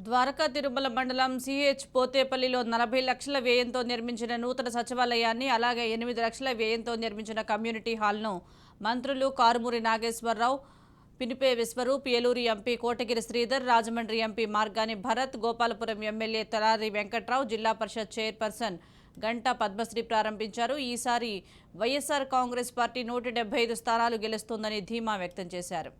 ద్వారకా తిరుమల మండలం సిహెచ్ పోతేపల్లిలో 40 లక్షల వ్యయంతో నిర్మించిన నూతన సచివాలయాన్ని అలాగే 8 లక్షల వ్యయంతో నిర్మించిన కమ్యూనిటీ హాల్ను మంత్రులు Karumuri Nageswararao, Pinipe Vishwaroop, Eluru MP Kotagiri Sridhar, Rajahmundry MP Margani Bharat, Gopalapuram MLA Talari Venkatrao, Zilla Parishad chairperson Ganta Padmashri ప్రారంభించారు. ఈసారి వైఎస్ఆర్ కాంగ్రెస్ పార్టీ 175 స్థానాలు గెలుస్తుందని ధీమా వ్యక్తం చేశారు.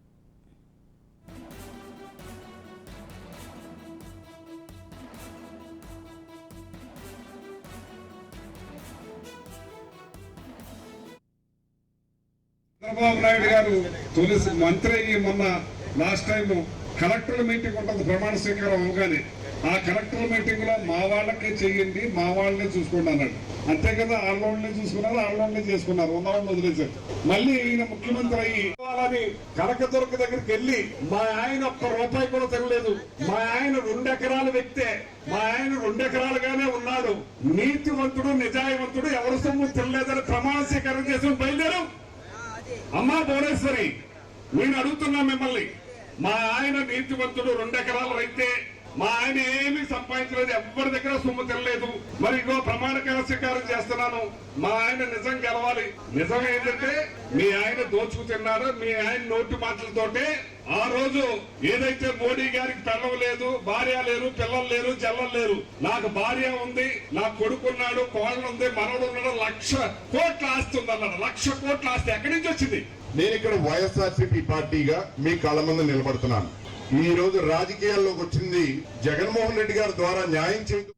చంద్రబాబు నాయుడు గారు తొలి మంత్రి అయ్యి మొన్న లాస్ట్ టైం కలెక్టర్ మీటింగ్ ఉంటుంది ప్రమాణ స్వీకారం అవగానే. ఆ కలెక్టర్ మీటింగ్ లో మా వాళ్ళకే చెయ్యండి, మా వాళ్ళనే చూసుకోండి అన్నాడు. అంతే కదా, ఆళ్ళని చూసుకున్నారు, ఆళ్ళని చేసుకున్నారు, ఉన్నవాళ్ళని వదిలేశారు. మళ్ళీ ఈయన ముఖ్యమంత్రి అయ్యి కనకదుర్గ దగ్గరికి వెళ్ళి మా ఆయన ఒక్క రూపాయి కూడా తినలేదు, మా ఆయన 2 ఎకరాల వ్యక్తే, మా ఆయన 2 ఎకరాలుగానే ఉన్నాడు, నీతివంతుడు నిజాయవంతుడు, ఎవరి సొమ్ము తినలేదని ప్రమాణ స్వీకారం చేసి బయలుదేరు. అమ్మా భువనేశ్వరి, నేను అడుగుతున్నా మిమ్మల్ని, మా ఆయన నీతివంతుడు, 2 ఎకరాలు అయితే మా ఆయన ఏమీ సంపాదించలేదు, ఎవరి దగ్గర సొమ్ము తినలేదు, మరి ఇగో ప్రమాణ స్వీకారం చేస్తున్నాను, మా ఆయన నిజం గెలవాలి. నిజం ఏంటంటే మీ ఆయన దోచుకు తిన్నారు, మీ ఆయన నోటి మాటలతోటే ఆ రోజు ఏదైతే మోడీ గారికి పిల్లలు లేదు, భార్య లేరు, పిల్లలు లేరు, జల్లలు లేరు, నాకు భార్య ఉంది, నా కొడుకున్నాడు, కోళ్ళు ఉంది, మనవడు ఉన్నాడు, 1,00,000 కోట్ల ఆస్తి ఉంది అన్నాడు. 1,00,000 కోట్ల ఆస్తి ఎక్కడి నుంచి వచ్చింది? నేను ఇక్కడ వైఎస్ఆర్సీపీ పార్టీగా మీ కళ్ళ ముందు నిలబడుతున్నాను. ఈ రోజు రాజకీయాల్లోకి వచ్చింది జగన్మోహన్ రెడ్డి గారి ద్వారా న్యాయం చేయదు.